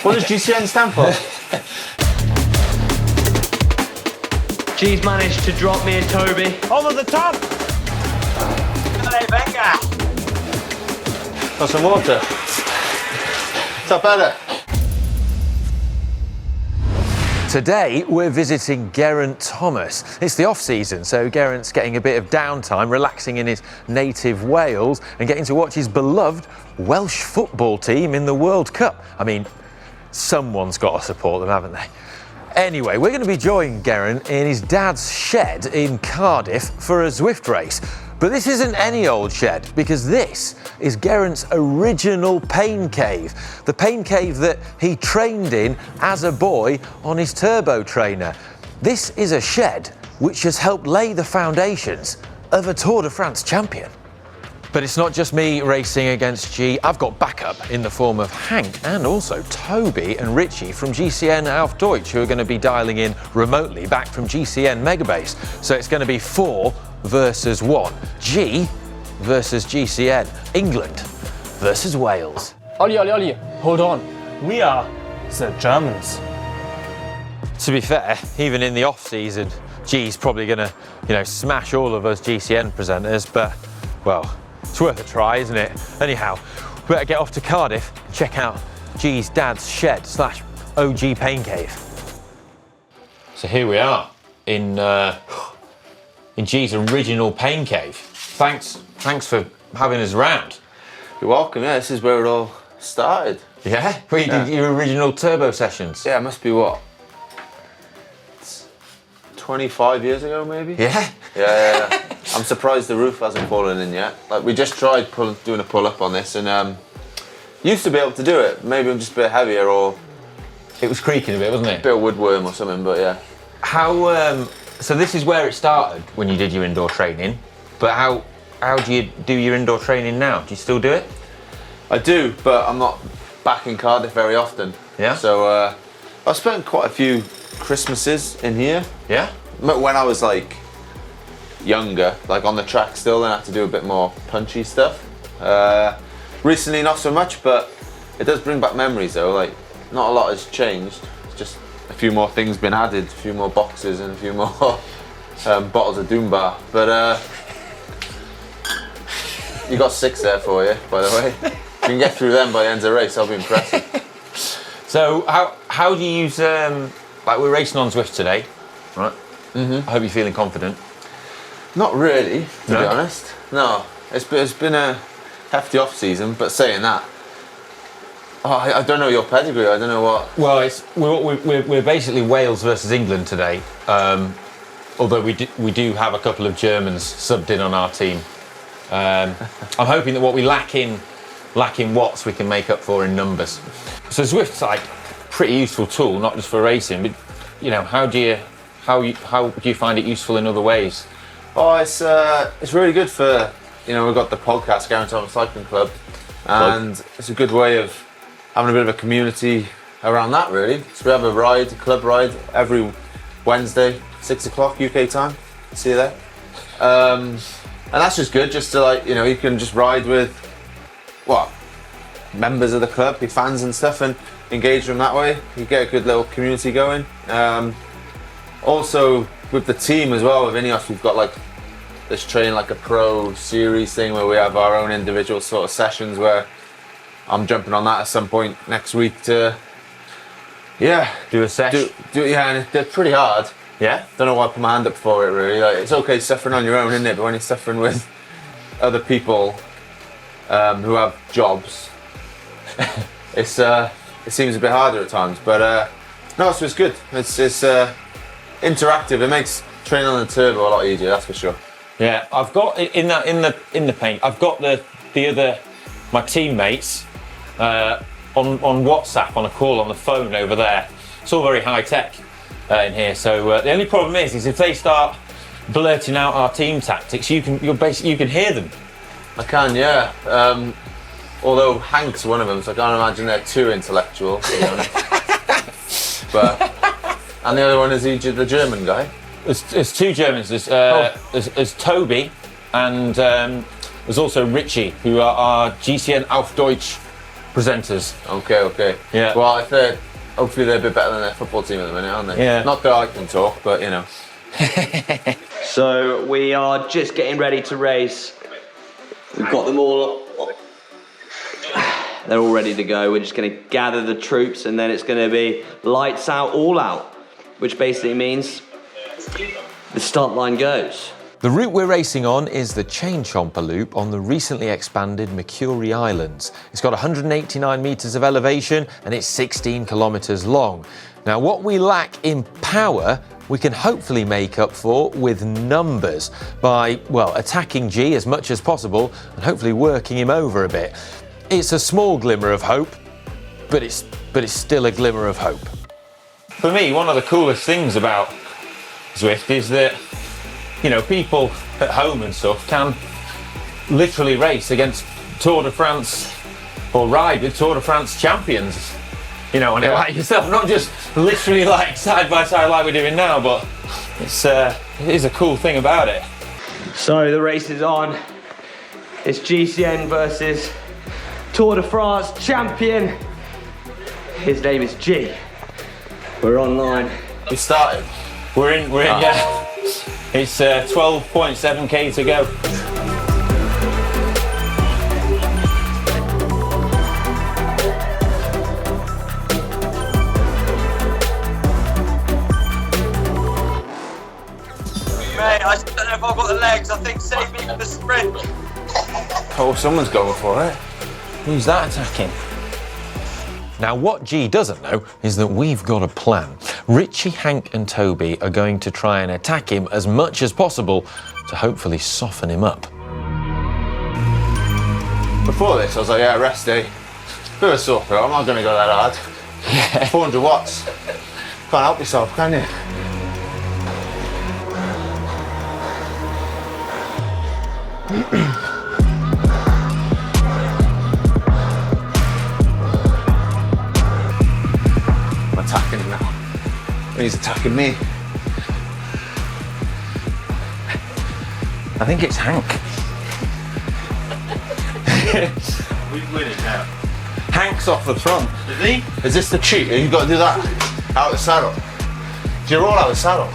What does GCN stand for? G's managed to drop me and Toby. Over the top! Venga! Got some water. Is that better? Today, we're visiting Geraint Thomas. It's the off-season, so Geraint's getting a bit of downtime, relaxing in his native Wales and getting to watch his beloved Welsh football team in the World Cup. I mean, someone's got to support them, haven't they? Anyway, we're going to be joining Geraint in his dad's shed in Cardiff for a Zwift race. But this isn't any old shed, because this is Geraint's original pain cave. The pain cave that he trained in as a boy on his turbo trainer. This is a shed which has helped lay the foundations of a Tour de France champion. But it's not just me racing against G. I've got backup in the form of Hank and also Toby and Richie from gcn.eu who are going to be dialing in remotely back from GCN Megabase. So it's going to be 4 versus 1. G versus GCN. England versus Wales. Ollie, hold on. We are the Germans. To be fair, even in the off-season, G's probably going to, smash all of us GCN presenters, but, well, it's worth a try, isn't it? Anyhow, we better get off to Cardiff and check out G's dad's shed / OG pain cave. So here we are in G's original pain cave. Thanks for having us round. You're welcome. Yeah, this is where it all started. Yeah? Where you did your original turbo sessions? Yeah, it must be what? 25 years ago, maybe? Yeah? Yeah. I'm surprised the roof hasn't fallen in yet. Like, we just tried doing a pull-up on this and used to be able to do it. Maybe I'm just a bit heavier or... It was creaking a bit, wasn't it? A bit of woodworm or something, but yeah. How, so this is where it started when you did your indoor training, but how do you do your indoor training now? Do you still do it? I do, but I'm not back in Cardiff very often. Yeah? So I've spent quite a few Christmases in here. Yeah? When I was like younger, like on the track still, then I had to do a bit more punchy stuff. Recently not so much, but it does bring back memories though. Like, not a lot has changed. It's just a few more things been added, a few more boxes and a few more bottles of Doombar. But you got 6 there for you, by the way. If you can get through them by the end of the race, I'll be impressed. So how do you use, like we're racing on Zwift today, right? Mm-hmm. I hope you're feeling confident. Not really, to be honest. No, it's been a hefty off season, but saying that, I don't know your pedigree. I don't know what. Well, we're basically Wales versus England today. Although we do have a couple of Germans subbed in on our team. I'm hoping that what we lack in watts we can make up for in numbers. So Zwift's like a pretty useful tool, not just for racing, but how do you find it useful in other ways? Oh, it's really good for we've got the podcast Geraint Thomas Cycling Club, and it's a good way of having a bit of a community around that really. So we have a club ride every Wednesday, 6 o'clock UK time. See you there. And that's just good, just to you can just ride with members of the club, your fans and stuff, and engage them that way. You get a good little community going. Also with the team as well, with Ineos, we've got this train like a pro series thing where we have our own individual sort of sessions where I'm jumping on that at some point next week to do a session. And they're pretty hard. Yeah? Don't know why I put my hand up for it really. It's okay suffering on your own, isn't it? But when you're suffering with other people who have jobs, it seems a bit harder at times. But no, so it's good. It's interactive. It makes training on the turbo a lot easier, that's for sure. Yeah, I've got in the paint. I've got my teammates on WhatsApp on a call on the phone over there. It's all very high tech in here. So the only problem is if they start blurting out our team tactics, you can hear them. I can, yeah. Although Hank's one of them, so I can't imagine they're too intellectual, to be honest. And the other one is the German guy. There's 2 Germans. There's Toby and there's also Richie, who are our GCN auf Deutsch presenters. Okay. Yeah. Well, if they're, hopefully they're a bit better than their football team at the minute, aren't they? Yeah. Not that I can talk, but you know. So we are just getting ready to race. We've got them all. They're all ready to go. We're just going to gather the troops, and then it's going to be lights out, all out, which basically means the start line goes. The route we're racing on is the Chain Chomper Loop on the recently expanded Mercury Islands. It's got 189 metres of elevation and it's 16 kilometres long. Now, what we lack in power, we can hopefully make up for with numbers by, well, attacking G as much as possible and hopefully working him over a bit. It's a small glimmer of hope, but it's still a glimmer of hope. For me, one of the coolest things about Zwift is that, you know, people at home and stuff can literally race against Tour de France or ride with Tour de France champions. You know, and like yourself, not just literally like side by side like we're doing now, but it is a cool thing about it. So the race is on. It's GCN versus Tour de France champion. His name is G. We're online. We started. We're in, yeah. It's 12.7k to go. Mate, I just don't know if I've got the legs. I think save me for the sprint. Oh, someone's going for it. Who's that attacking? Now, what G doesn't know is that we've got a plan. Richie, Hank and Toby are going to try and attack him as much as possible to hopefully soften him up. Before this, I was like, yeah, rest day. Bit of a sore throat, I'm not going to go that hard. Yeah. 400 watts. Can't help yourself, can you? I'm attacking him now. He's attacking me. I think it's Hank. We're winning now. Hank's off the front. Is he? Is this the cheat? You've got to do that out of the saddle. Do you roll out of the saddle?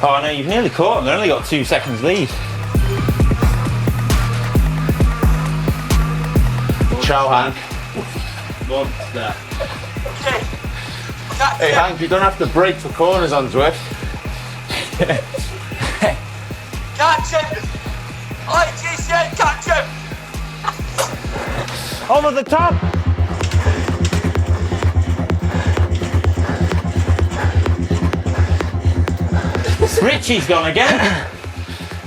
Oh no, you've nearly caught him. They've only got 2 seconds lead. Ciao, Hank. Okay. Hey, Hank, you don't have to brake for corners on Zwift. Catch him! Oi, GCN, catch him! Over the top! Richie's gone again.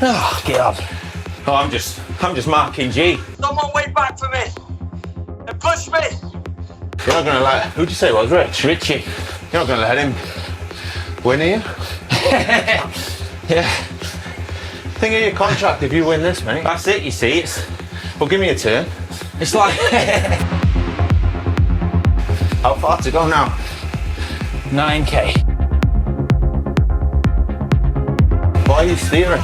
Oh, get up. Oh, I'm just marking G. Someone wait back for me! And push me! You're not going to let... Who'd you say it was, Rich? Richie. You're not going to let him win, are you? Yeah. Think of your contract if you win this, mate. That's it, you see. Well, give me a turn. It's like... How far to go now? 9k. Why are you steering?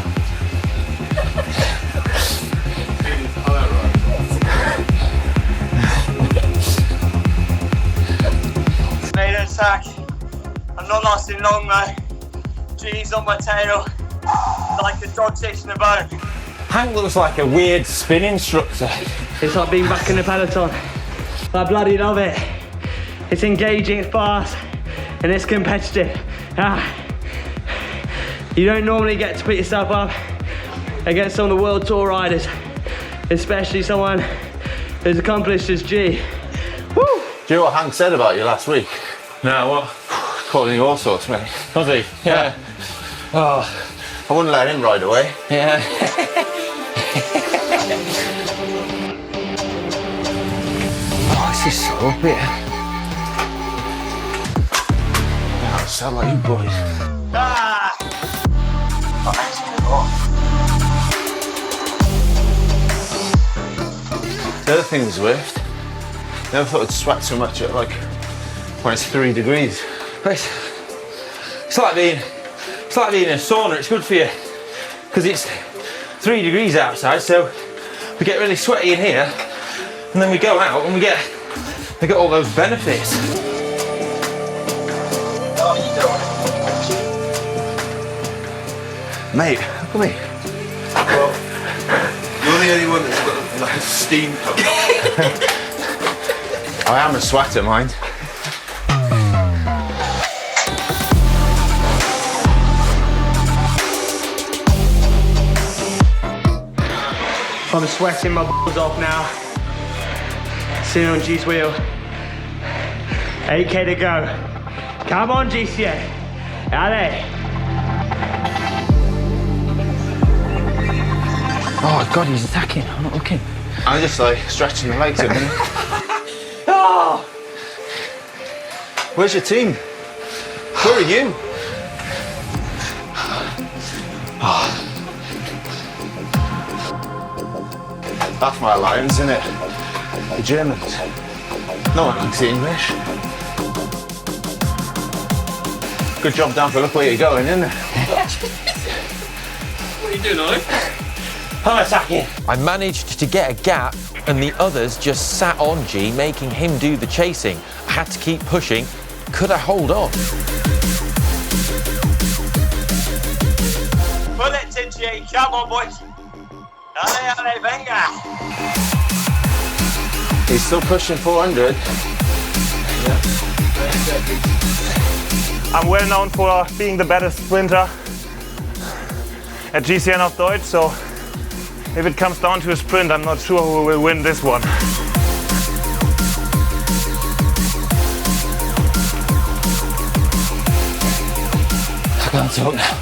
Made an attack. I'm not lasting long though. G's on my tail. Like a dog chasing a bone. Hank looks like a weird spin instructor. It's like being back in the peloton. I bloody love it. It's engaging, it's fast, and it's competitive. You don't normally get to put yourself up against some of the world tour riders, especially someone as accomplished as G. Woo! Do you know what Hank said about you last week? No, what? Calling you all sorts, mate. Was he? Yeah. Oh, I wouldn't let him ride away. yeah. Oh, this is so up here. Yeah, I sound like you boys. Ah! Oh, that's good. The other thing with Zwift, never thought I'd sweat so much at like when it's 3 degrees. It's like being in a sauna. It's good for your because it's 3 degrees outside, so we get really sweaty in here, and then we go out and we get all those benefits. Mate, look at me. Well, you're the only one that's got like a steam pump. I am a sweater, mind. I'm sweating my balls off now. Sitting on G's wheel. 8K to go. Come on, GCN. Allez. Oh God, he's attacking. I'm not looking. I'm just like stretching the legs a minute. Oh! Where's your team? Where are you? That's my alliance, isn't it? The Germans. No one can see English. Good job, Dan, for look where you're going, isn't it? What are you doing, Ollie? I'm attacking. I managed to get a gap and the others just sat on G, making him do the chasing. I had to keep pushing. Could I hold on? Pull it to G. Come on, boys. Allez, allez, venga. He's still pushing 400. I'm well known for being the better sprinter at GCN of Deutsch, so if it comes down to a sprint, I'm not sure who will win this one. I can't talk now.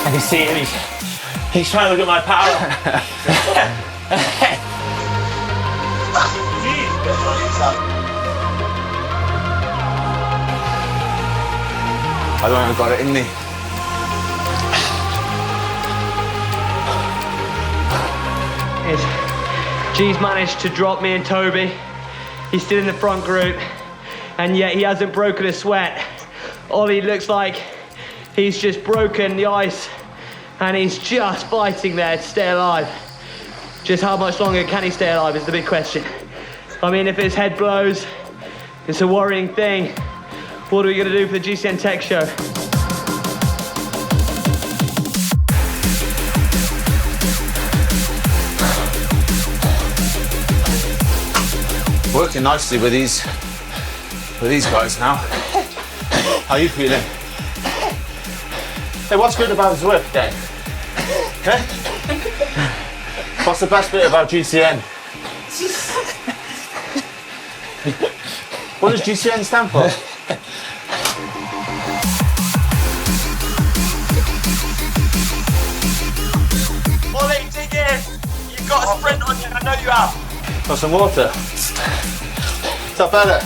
I can see him. He's trying to look at my power. I don't think I've got it in me. G's managed to drop me and Toby. He's still in the front group, and yet he hasn't broken a sweat. Ollie looks like he's just broken the ice, and he's just fighting there to stay alive. Just how much longer can he stay alive is the big question. I mean, if his head blows, it's a worrying thing. What are we gonna do for the GCN Tech Show? Working nicely with these guys now. How are you feeling? Hey, what's good about Zwift then? Huh? What's the best bit about GCN? What does GCN stand for? Ollie, dig in. You've got a sprint on you. I know you have. Got some water? Is that better?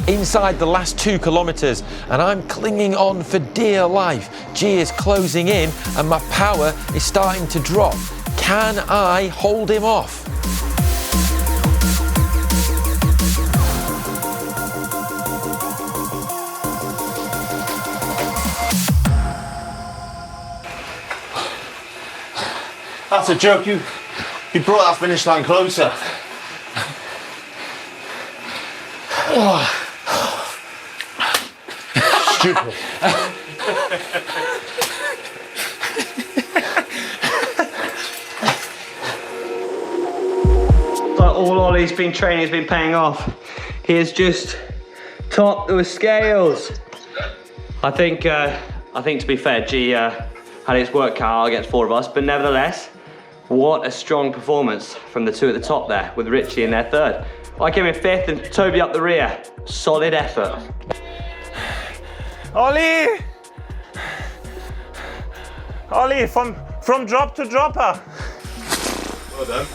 Inside the last 2 kilometres, and I'm clinging on for dear life. G is closing in and my power is starting to drop. Can I hold him off? That's a joke. You brought that finish line closer. Stupid. Like all Ollie's been training has been paying off. He has just topped the scales. I think to be fair, G had his work cut out against 4 of us, but nevertheless, what a strong performance from the 2 at the top there, with Richie in their 3rd. I came in 5th and Toby up the rear. Solid effort. Ollie! Ollie, from drop to dropper. Well done.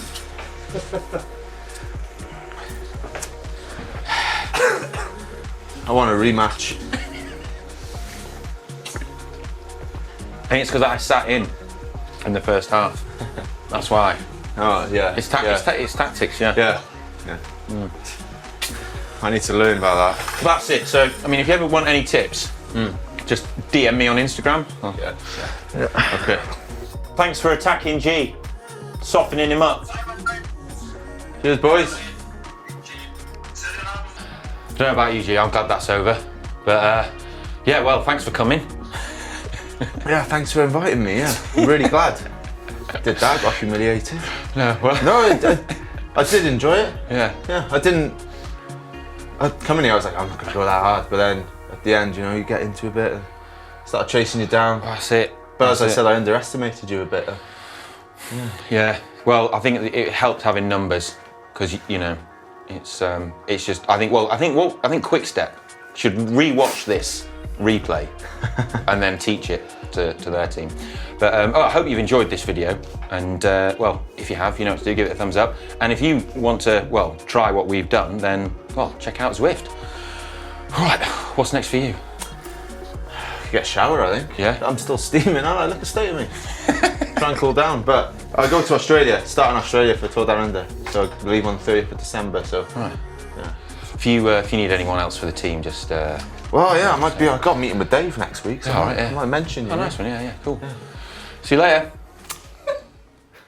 I want a rematch. I think it's because I sat in in the first half. That's why. Oh yeah. It's tactics, yeah. Yeah. I need to learn about that. That's it. So, I mean, if you ever want any tips, just DM me on Instagram. Oh. Yeah. Okay. Thanks for attacking G, softening him up. Cheers, boys. Don't know about you, G. I'm glad that's over. But yeah, well, thanks for coming. Yeah, thanks for inviting me. Yeah, I'm really glad. Did that? Got humiliated. No, well, No, I did enjoy it. yeah. Yeah, I didn't. Coming here, I was like, I'm not gonna go that hard. But then at the end, you know, you get into a bit and start chasing you down. That's it. But as I said, I underestimated you a bit. Yeah. Well, I think it helped having numbers because you know, it's just. I think Quick Step should re-watch this replay and then teach it to their team. But I hope you've enjoyed this video. And well, if you have, you know what to do. Give it a thumbs up. And if you want to, well, try what we've done, then well, check out Zwift. All right. What's next for you? Get a shower, I think. Yeah. I'm still steaming. I look at the state of me. Try and cool down. But I go to Australia. Start in Australia for Tour Down Under. So I leave on 30th of December. So. Right. Yeah. If you need anyone else for the team, just. Well, yeah, I might be. I've got a meeting with Dave next week. So all right. Yeah. I might mention you. Oh, nice one. Yeah. Cool. Yeah. See you later.